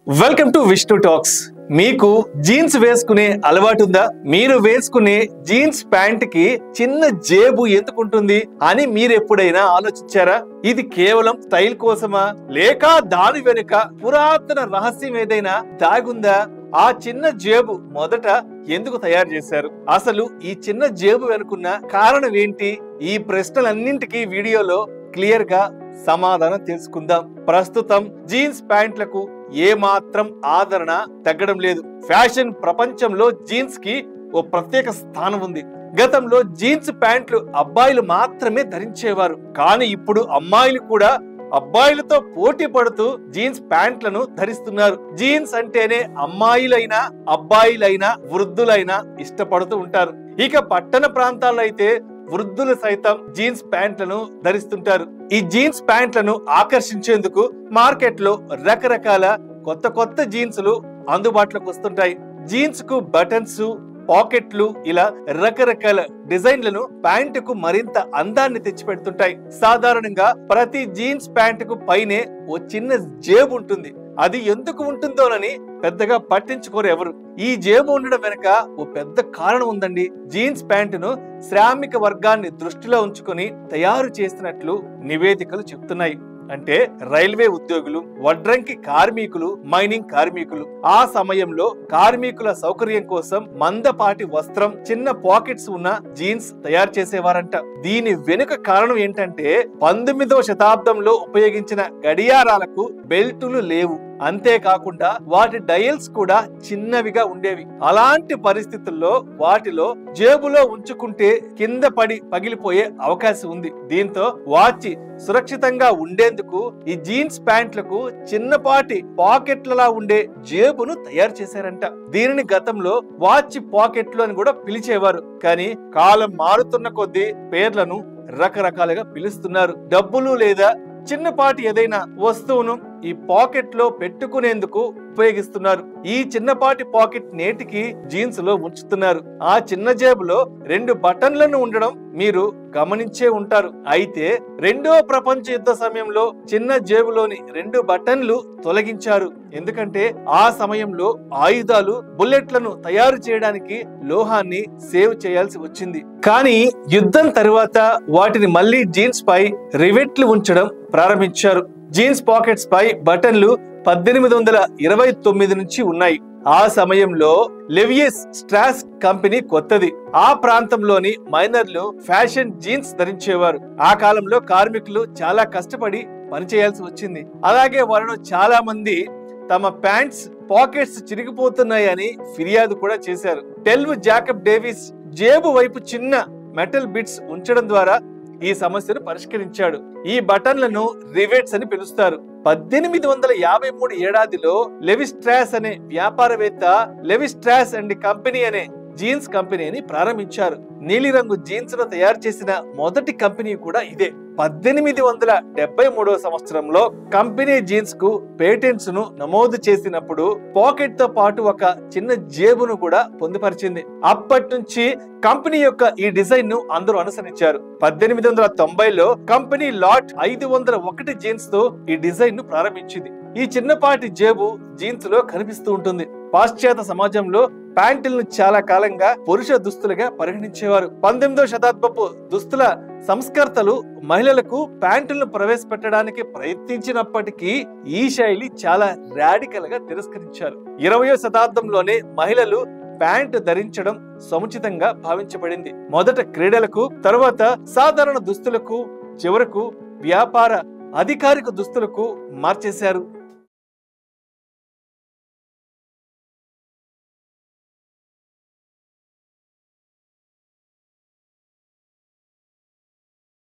Welcome to Vishnu talks. మీకు jeans వేసుకునే అలవాటు ఉందా? మీరు వేసుకునే జీన్స్ ప్యాంట్ కి చిన్న జేబు ఎందుకుంటుంది అని మీరు ఎప్పుడైనా ఆలోచించారా? ఇది కేవలం స్టైల్ కోసమా, లేక దాని వెనుక పురాతన రహస్యం ఏదైనా దాగుందా? ఆ చిన్న జేబు మొదట ఎందుకు తయారు చేశారు? అసలు ఈ చిన్న జేబు వెనుకున్న కారణం ఏంటి? ఈ ప్రశ్నలన్నింటికి వీడియోలో క్లియర్ గా సమాధానం తెలుసుకుందాం. ప్రస్తుతం జీన్స్ ప్యాంట్లకు ఏ మాత్రం ఆదరణ తగ్గడం లేదు. ఫ్యాషన్ ప్రపంచంలో జీన్స్ కి ఓ ప్రత్యేక స్థానం ఉంది. గతంలో జీన్స్ ప్యాంట్లు అబ్బాయిలు మాత్రమే ధరించేవారు, కానీ ఇప్పుడు అమ్మాయిలు కూడా అబ్బాయిలతో పోటీ పడుతూ జీన్స్ ప్యాంట్లను ధరిస్తున్నారు. జీన్స్ అంటేనే అమ్మాయిలైనా అబ్బాయిలైనా వృద్ధులైనా ఇష్టపడుతూ ఉంటారు. ఇక పట్టణ ప్రాంతాల్లో అయితే వృద్ధులు సైతం జీన్స్ ప్యాంట్లను ధరిస్తుంటారు. ఈ జీన్స్ ప్యాంట్లను ఆకర్షించేందుకు మార్కెట్ లో రకరకాల కొత్త జీన్స్లు అందుబాటులోకి వస్తుంటాయి. జీన్స్ కు బటన్స్, పాకెట్లు, ఇలా రకరకాల డిజైన్లను ప్యాంటుకు మరింత అందాన్ని తెచ్చిపెడుతుంటాయి. సాధారణంగా ప్రతి జీన్స్ ప్యాంటుకు పైనే ఓ చిన్న జేబు ఉంటుంది. అది ఎందుకు ఉంటుందోనని పెద్దగా పట్టించుకోరు ఎవరు. ఈ జేబు ఉండడం వెనుక ఓ పెద్ద కారణం ఉందండి. జీన్స్ ప్యాంటును శ్రామిక వర్గాన్ని దృష్టిలో ఉంచుకొని తయారు చేసినట్లు నివేదికలు చెప్తున్నాయి. అంటే రైల్వే ఉద్యోగులు, వడ్రంకి కార్మికులు, మైనింగ్ కార్మికులు ఆ సమయంలో కార్మికుల సౌకర్యం కోసం మందపాటి వస్త్రం, చిన్న పాకెట్స్ ఉన్న జీన్స్ తయారు చేసేవారంట. దీని వెనుక కారణం ఏంటంటే 19వ శతాబ్దంలో ఉపయోగించిన గడియారాలకు బెల్టులు లేవు. అంతేకాకుండా వాటి డయల్స్ కూడా చిన్నవిగా ఉండేవి. అలాంటి పరిస్థితుల్లో వాటిలో జేబులో ఉంచుకుంటే కింద పడి పగిలిపోయే అవకాశం ఉంది. దీంతో వాచ్ సురక్షితంగా ఉండేందుకు ఈ జీన్స్ ప్యాంట్లకు చిన్నపాటి పాకెట్లలా ఉండే జేబును తయారు చేశారంట. దీనిని గతంలో వాచ్ పాకెట్లు అని కూడా పిలిచేవారు, కానీ కాలం మారుతున్న కొద్దీ పేర్లను రకరకాలుగా పిలుస్తున్నారు. డబ్బులు లేదా చిన్నపాటి ఏదైనా వస్తువును ఈ పాకెట్ లో పెట్టుకునేందుకు ఉపయోగిస్తున్నారు. ఈ చిన్నపాటి పాకెట్ నేటికి జీన్స్ లో ఉంచుతున్నారు. ఆ చిన్న జేబులో 2 బటన్లను ఉండడం మీరు గమనించే ఉంటారు. అయితే రెండో ప్రపంచ యుద్ధ సమయంలో చిన్న జేబులోని 2 బటన్లు తొలగించారు. ఎందుకంటే ఆ సమయంలో ఆయుధాలు, బుల్లెట్లను తయారు చేయడానికి లోహాన్ని సేవ్ చేయాల్సి వచ్చింది. కానీ యుద్ధం తరువాత వాటిని మళ్ళీ జీన్స్ పై రివెట్లు ఉంచడం ప్రారంభించారు. జీన్స్ పాకెట్స్ పై బటన్లు 1829 నుంచి ఉన్నాయి. ఆ సమయంలో లెవియస్ స్ట్రాస్ కంపెనీ కొత్తది. ఆ ప్రాంతంలోని మైనర్లు ఫ్యాషన్ జీన్స్ ధరించేవారు. ఆ కాలంలో కార్మికులు చాలా కష్టపడి పనిచేయాల్సి వచ్చింది. అలాగే వారిలో చాలా మంది తమ ప్యాంట్స్ పాకెట్స్ చిరిగిపోతున్నాయని ఫిర్యాదు కూడా చేశారు. టెల్వ్ జాకబ్ డేవిస్ జేబు వైపు చిన్న మెటల్ బిట్స్ ఉంచడం ద్వారా ఈ సమస్యను పరిష్కరించాడు. ఈ బటన్లను రివెట్స్ అని పిలుస్తారు. 1853 ఏడాదిలో లెవి స్ట్రాస్ అనే వ్యాపారవేత్త లెవి స్ట్రాస్ అండ్ కంపెనీ అనే జీన్స్ కంపెనీని ప్రారంభించారు. నీలిరంగు జీన్స్ ను తయారు చేసిన మొదటి కంపెనీ కూడా ఇదే. 1873వ సంవత్సరంలో కంపెనీ జీన్స్ కు పేటెంట్స్ ను నమోదు చేసినప్పుడు పాకెట్ తో పాటు ఒక చిన్న జేబును కూడా పొందుపరిచింది. అప్పటి నుంచి కంపెనీ యొక్క ఈ డిజైన్ ను అందరూ అనుసరించారు. 1890లో కంపెనీ లాట్ 501 జీన్స్ తో ఈ డిజైన్ ను ప్రారంభించింది. ఈ చిన్నపాటి జేబు జీన్స్ లో కనిపిస్తూ ఉంటుంది. పాశ్చాత్య సమాజంలో ప్యాంటులను చాలా కాలంగా పురుష దుస్తులుగా పరిగణించేవారు. 19వ శతాబ్దపు దుస్తుల సంస్కర్తలు మహిళలకు ప్యాంటులను ప్రవేశపెట్టడానికి ప్రయత్నించినప్పటికీ ఈ శైలి చాలా రాడికల్ గా తిరస్కరించారు. 20వ శతాబ్దంలోనే మహిళలు ప్యాంటు ధరించడం సముచితంగా భావించబడింది. మొదట క్రీడలకు, తరువాత సాధారణ దుస్తులకు, చివరకు వ్యాపార అధికారిక దుస్తులకు మార్చేశారు.